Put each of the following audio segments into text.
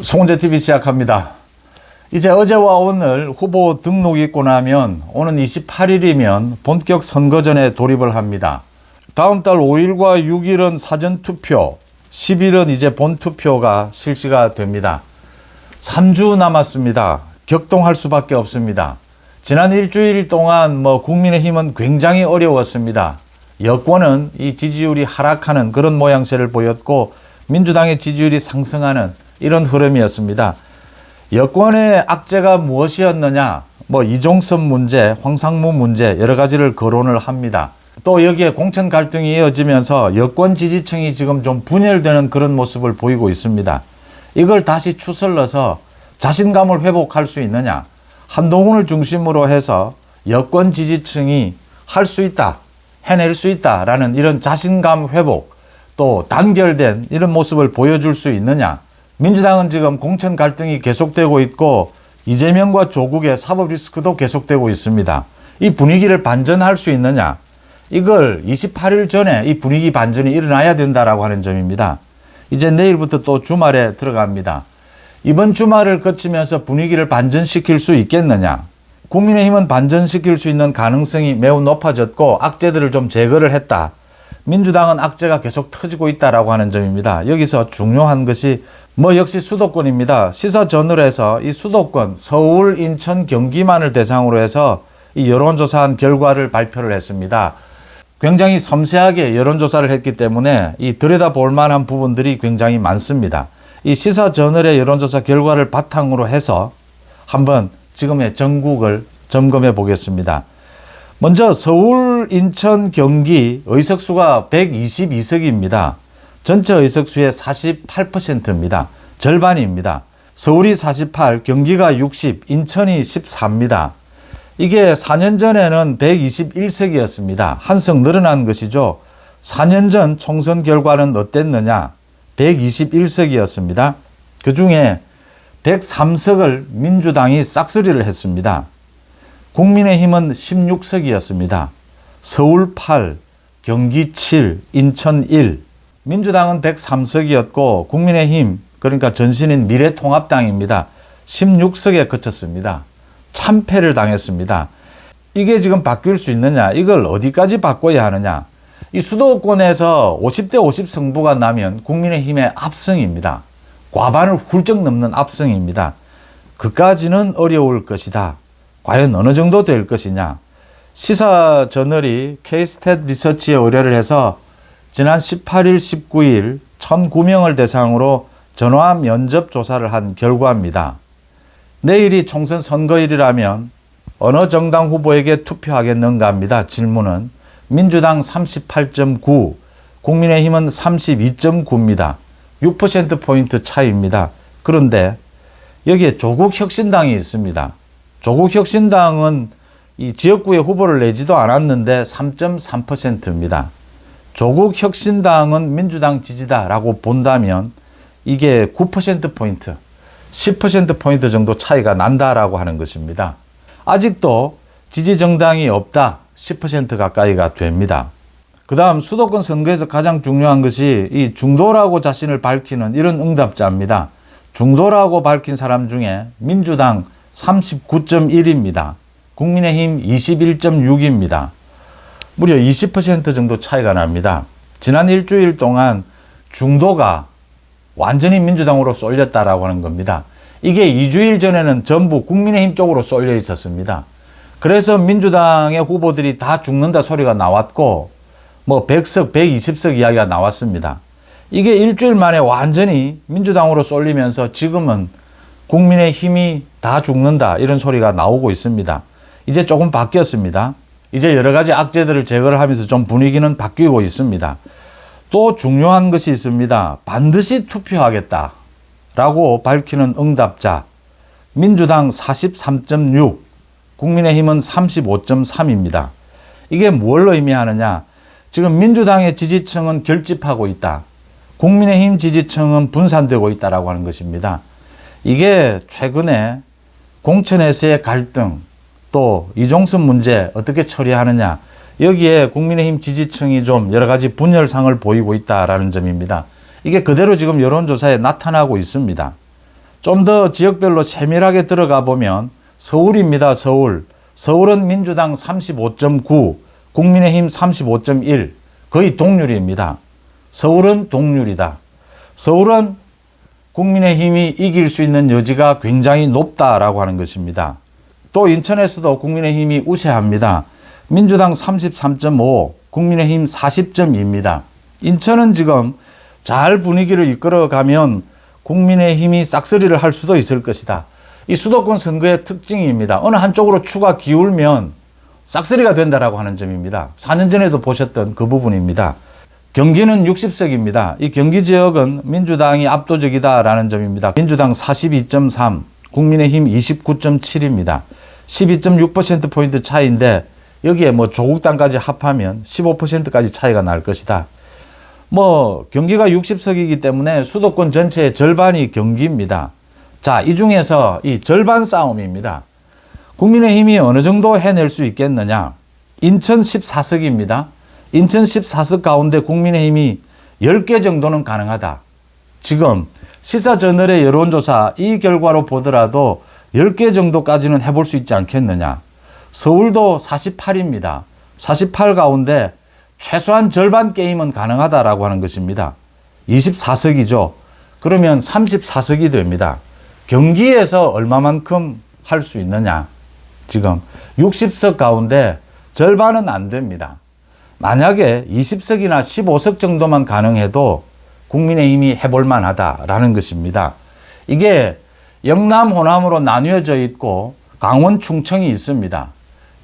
송은재TV 시작합니다. 이제 어제와 오늘 후보 등록이 있고 나면 오는 28일이면 본격 선거전에 돌입을 합니다. 다음 달 5일과 6일은 사전투표, 10일은 이제 본투표가 실시가 됩니다. 3주 남았습니다. 격동할 수밖에 없습니다. 지난 일주일 동안 국민의힘은 굉장히 어려웠습니다. 여권은 이 지지율이 하락하는 그런 모양새를 보였고 민주당의 지지율이 상승하는 이런 흐름이었습니다. 여권의 악재가 무엇이었느냐? 이종섭 문제, 황상무 문제 여러 가지를 거론을 합니다. 또 여기에 공천 갈등이 이어지면서 여권 지지층이 지금 좀 분열되는 그런 모습을 보이고 있습니다. 이걸 다시 추슬러서 자신감을 회복할 수 있느냐? 한동훈을 중심으로 해서 여권 지지층이 할 수 있다, 해낼 수 있다라는 이런 자신감 회복, 또 단결된 이런 모습을 보여줄 수 있느냐? 민주당은 지금 공천 갈등이 계속되고 있고 이재명과 조국의 사법 리스크도 계속되고 있습니다. 이 분위기를 반전할 수 있느냐? 이걸 28일 전에 이 분위기 반전이 일어나야 된다라고 하는 점입니다. 이제 내일부터 또 주말에 들어갑니다. 이번 주말을 거치면서 분위기를 반전시킬 수 있겠느냐? 국민의힘은 반전시킬 수 있는 가능성이 매우 높아졌고 악재들을 좀 제거를 했다. 민주당은 악재가 계속 터지고 있다라고 하는 점입니다. 여기서 중요한 것이 역시 수도권입니다. 시사저널에서 이 수도권 서울, 인천, 경기만을 대상으로 해서 이 여론조사한 결과를 발표를 했습니다. 굉장히 섬세하게 여론조사를 했기 때문에 이 들여다볼 만한 부분들이 굉장히 많습니다. 이 시사저널의 여론조사 결과를 바탕으로 해서 한번 지금의 전국을 점검해 보겠습니다. 먼저 서울, 인천, 경기 의석수가 122석입니다. 전체 의석수의 48%입니다. 절반입니다. 서울이 48, 경기가 60, 인천이 14입니다. 이게 4년 전에는 121석이었습니다. 한 석 늘어난 것이죠. 4년 전 총선 결과는 어땠느냐? 121석이었습니다. 그 중에 103석을 민주당이 싹쓸이를 했습니다. 국민의힘은 16석이었습니다. 서울 8, 경기 7, 인천 1. 민주당은 103석이었고 국민의힘, 그러니까 전신인 미래통합당입니다. 16석에 그쳤습니다. 참패를 당했습니다. 이게 지금 바뀔 수 있느냐? 이걸 어디까지 바꿔야 하느냐? 이 수도권에서 50대 50 승부가 나면 국민의힘의 압승입니다. 과반을 훌쩍 넘는 압승입니다. 그까지는 어려울 것이다. 과연 어느 정도 될 것이냐? 시사저널이 K-스탯 리서치에 의뢰를 해서 지난 18일, 19일 1,009명을 대상으로 전화 면접 조사를 한 결과입니다. 내일이 총선 선거일이라면 어느 정당 후보에게 투표하겠는가 합니다. 질문은 민주당 38.9, 국민의힘은 32.9입니다. 6%포인트 차이입니다. 그런데 여기에 조국혁신당이 있습니다. 조국혁신당은 이 지역구에 후보를 내지도 않았는데 3.3%입니다. 조국혁신당은 민주당 지지다라고 본다면 이게 9%포인트, 10%포인트 정도 차이가 난다라고 하는 것입니다. 아직도 지지정당이 없다, 10% 가까이가 됩니다. 그 다음 수도권 선거에서 가장 중요한 것이 이 중도라고 자신을 밝히는 이런 응답자입니다. 중도라고 밝힌 사람 중에 민주당 39.1입니다. 국민의힘 21.6입니다. 무려 20% 정도 차이가 납니다. 지난 일주일 동안 중도가 완전히 민주당으로 쏠렸다라고 하는 겁니다. 이게 2주일 전에는 전부 국민의힘 쪽으로 쏠려 있었습니다. 그래서 민주당의 후보들이 다 죽는다 소리가 나왔고 100석, 120석 이야기가 나왔습니다. 이게 일주일 만에 완전히 민주당으로 쏠리면서 지금은 국민의힘이 다 죽는다 이런 소리가 나오고 있습니다. 이제 조금 바뀌었습니다. 이제 여러 가지 악재들을 제거를 하면서 좀 분위기는 바뀌고 있습니다. 또 중요한 것이 있습니다. 반드시 투표하겠다라고 밝히는 응답자 민주당 43.6, 국민의힘은 35.3입니다. 이게 뭘 의미하느냐? 지금 민주당의 지지층은 결집하고 있다. 국민의힘 지지층은 분산되고 있다라고 하는 것입니다. 이게 최근에 공천에서의 갈등, 또 이종섭 문제 어떻게 처리하느냐, 여기에 국민의힘 지지층이 좀 여러 가지 분열상을 보이고 있다라는 점입니다. 이게 그대로 지금 여론조사에 나타나고 있습니다. 좀 더 지역별로 세밀하게 들어가 보면 서울입니다. 서울은 민주당 35.9, 국민의힘 35.1, 거의 동률입니다. 서울은 동률이다. 서울은 국민의힘이 이길 수 있는 여지가 굉장히 높다라고 하는 것입니다. 또 인천에서도 국민의힘이 우세합니다. 민주당 33.5, 국민의힘 40.2입니다. 인천은 지금 잘 분위기를 이끌어가면 국민의힘이 싹쓸이를 할 수도 있을 것이다. 이 수도권 선거의 특징입니다. 어느 한쪽으로 추가 기울면 싹쓸이가 된다라고 하는 점입니다. 4년 전에도 보셨던 그 부분입니다. 경기는 60석입니다. 이 경기 지역은 민주당이 압도적이다라는 점입니다. 민주당 42.3, 국민의힘 29.7입니다. 12.6%포인트 차이인데 여기에 뭐 조국당까지 합하면 15%까지 차이가 날 것이다. 뭐 경기가 60석이기 때문에 수도권 전체의 절반이 경기입니다. 자, 이 중에서 이 절반 싸움입니다. 국민의힘이 어느 정도 해낼 수 있겠느냐? 인천 14석입니다. 인천 14석 가운데 국민의힘이 10개 정도는 가능하다. 지금 시사저널의 여론조사 이 결과로 보더라도 10개 정도까지는 해볼 수 있지 않겠느냐. 서울도 48입니다. 48 가운데 최소한 절반 게임은 가능하다라고 하는 것입니다. 24석이죠. 그러면 34석이 됩니다. 경기에서 얼마만큼 할 수 있느냐. 지금 60석 가운데 절반은 안 됩니다. 만약에 20석이나 15석 정도만 가능해도 국민의힘이 해볼 만하다라는 것입니다. 이게 영남, 호남으로 나뉘어져 있고 강원, 충청이 있습니다.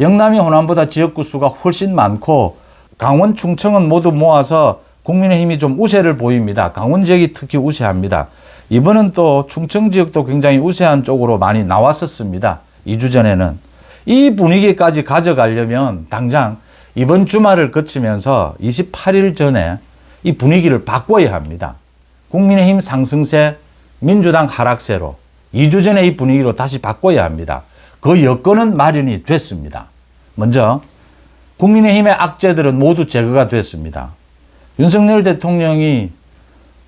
영남이 호남보다 지역구 수가 훨씬 많고 강원, 충청은 모두 모아서 국민의힘이 좀 우세를 보입니다. 강원 지역이 특히 우세합니다. 이번은 또 충청 지역도 굉장히 우세한 쪽으로 많이 나왔었습니다. 2주 전에는. 이 분위기까지 가져가려면 당장 이번 주말을 거치면서 28일 전에 이 분위기를 바꿔야 합니다. 국민의힘 상승세, 민주당 하락세로 2주 전에 이 분위기로 다시 바꿔야 합니다. 그 여건은 마련이 됐습니다. 먼저 국민의힘의 악재들은 모두 제거가 됐습니다. 윤석열 대통령이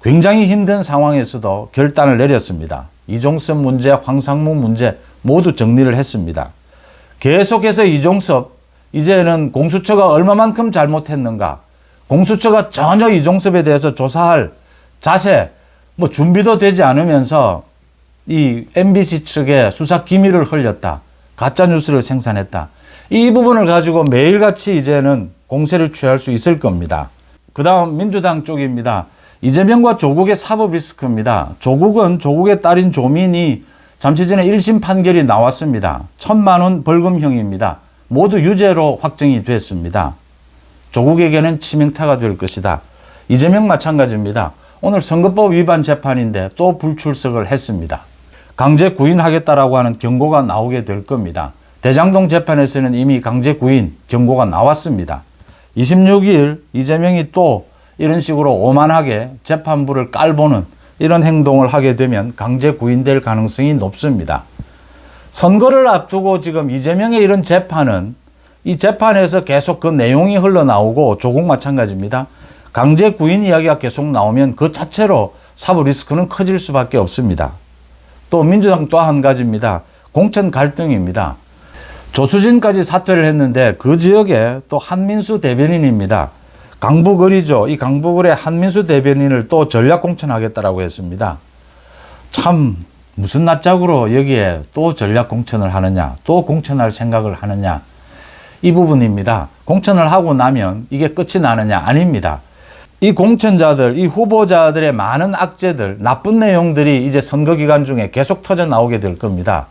굉장히 힘든 상황에서도 결단을 내렸습니다. 이종섭 문제, 황상무 문제 모두 정리를 했습니다. 계속해서 이종섭, 이제는 공수처가 얼마만큼 잘못했는가, 공수처가 전혀 이종섭에 대해서 조사할 자세, 뭐 준비도 되지 않으면서 이 MBC 측에 수사 기밀을 흘렸다, 가짜뉴스를 생산했다. 이 부분을 가지고 매일같이 이제는 공세를 취할 수 있을 겁니다. 그 다음 민주당 쪽입니다. 이재명과 조국의 사법 리스크입니다. 조국의 딸인 조민이 잠시 전에 1심 판결이 나왔습니다. 1,000만 원 벌금형입니다. 모두 유죄로 확정이 됐습니다. 조국에게는 치명타가 될 것이다. 이재명 마찬가지입니다. 오늘 선거법 위반 재판인데 또 불출석을 했습니다. 강제 구인하겠다라고 하는 경고가 나오게 될 겁니다. 대장동 재판에서는 이미 강제 구인 경고가 나왔습니다. 26일 이재명이 또 이런 식으로 오만하게 재판부를 깔보는 이런 행동을 하게 되면 강제 구인될 가능성이 높습니다. 선거를 앞두고 지금 이재명의 이런 재판은 이 재판에서 계속 그 내용이 흘러나오고 조국 마찬가지입니다. 강제 구인 이야기가 계속 나오면 그 자체로 사법 리스크는 커질 수밖에 없습니다. 또 민주당 또 한 가지입니다. 공천 갈등입니다. 조수진까지 사퇴를 했는데 그 지역에 또 한민수 대변인입니다. 강북을이죠. 이 강북을의 한민수 대변인을 또 전략 공천하겠다라고 했습니다. 참 무슨 낯짝으로 여기에 또 전략 공천을 하느냐, 또 공천할 생각을 하느냐, 이 부분입니다. 공천을 하고 나면 이게 끝이 나느냐? 아닙니다. 이 공천자들, 이 후보자들의 많은 악재들, 나쁜 내용들이 이제 선거 기간 중에 계속 터져 나오게 될 겁니다.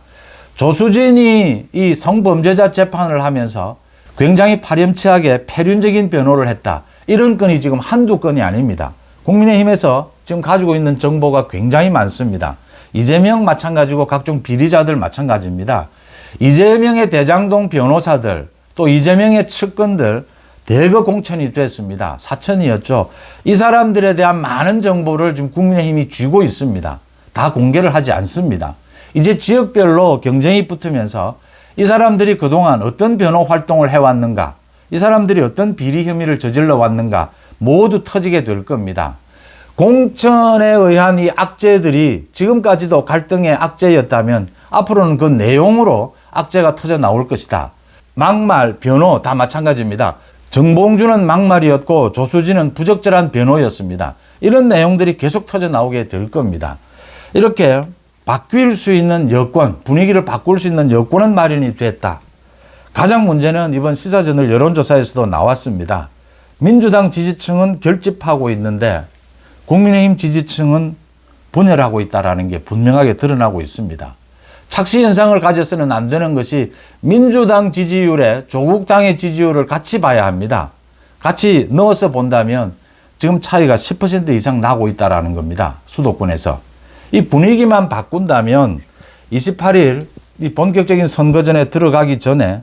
조수진이 이 성범죄자 재판을 하면서 굉장히 파렴치하게 패륜적인 변호를 했다. 이런 건이 지금 한두 건이 아닙니다. 국민의힘에서 지금 가지고 있는 정보가 굉장히 많습니다. 이재명 마찬가지고 각종 비리자들 마찬가지입니다. 이재명의 대장동 변호사들, 또 이재명의 측근들 대거 공천이 됐습니다. 사천이었죠. 이 사람들에 대한 많은 정보를 지금 국민의힘이 쥐고 있습니다. 다 공개를 하지 않습니다. 이제 지역별로 경쟁이 붙으면서 이 사람들이 그동안 어떤 변호 활동을 해왔는가, 이 사람들이 어떤 비리 혐의를 저질러 왔는가 모두 터지게 될 겁니다. 공천에 의한 이 악재들이 지금까지도 갈등의 악재였다면 앞으로는 그 내용으로 악재가 터져 나올 것이다. 막말, 변호 다 마찬가지입니다. 정봉주는 막말이었고 조수진은 부적절한 변호였습니다. 이런 내용들이 계속 터져 나오게 될 겁니다. 이렇게 바뀔 수 있는 여건, 분위기를 바꿀 수 있는 여건은 마련이 됐다. 가장 문제는 이번 시사저널 여론조사에서도 나왔습니다. 민주당 지지층은 결집하고 있는데 국민의힘 지지층은 분열하고 있다는 게 분명하게 드러나고 있습니다. 착시 현상을 가져서는 안 되는 것이 민주당 지지율에 조국 당의 지지율을 같이 봐야 합니다. 같이 넣어서 본다면 지금 차이가 10% 이상 나고 있다는 겁니다. 수도권에서. 이 분위기만 바꾼다면 28일 이 본격적인 선거전에 들어가기 전에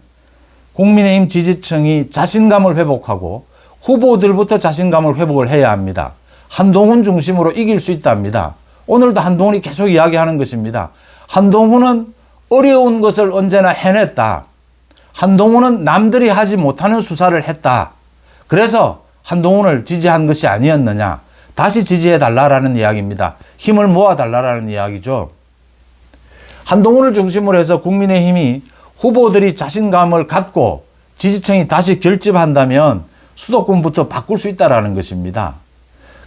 국민의힘 지지층이 자신감을 회복하고 후보들부터 자신감을 회복을 해야 합니다. 한동훈 중심으로 이길 수 있답니다. 오늘도 한동훈이 계속 이야기하는 것입니다. 한동훈은 어려운 것을 언제나 해냈다. 한동훈은 남들이 하지 못하는 수사를 했다. 그래서 한동훈을 지지한 것이 아니었느냐. 다시 지지해달라는 이야기입니다. 힘을 모아달라는 이야기죠. 한동훈을 중심으로 해서 국민의힘이 후보들이 자신감을 갖고 지지층이 다시 결집한다면 수도권부터 바꿀 수 있다는 것입니다.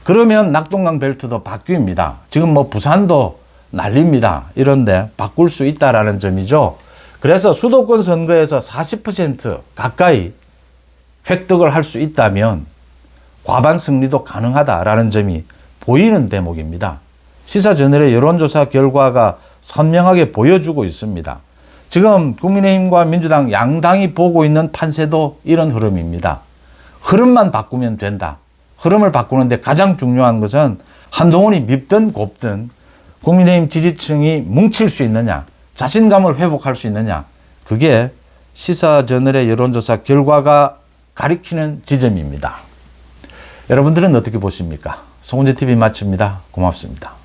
그러면 낙동강 벨트도 바뀝니다. 지금 뭐 부산도 난립니다. 이런데 바꿀 수 있다는 점이죠. 그래서 수도권 선거에서 40% 가까이 획득을 할 수 있다면 과반 승리도 가능하다라는 점이 보이는 대목입니다. 시사저널의 여론조사 결과가 선명하게 보여주고 있습니다. 지금 국민의힘과 민주당 양당이 보고 있는 판세도 이런 흐름입니다. 흐름만 바꾸면 된다. 흐름을 바꾸는데 가장 중요한 것은 한동훈이 밉든 곱든 국민의힘 지지층이 뭉칠 수 있느냐, 자신감을 회복할 수 있느냐, 그게 시사저널의 여론조사 결과가 가리키는 지점입니다. 여러분들은 어떻게 보십니까? 송은재TV 마칩니다. 고맙습니다.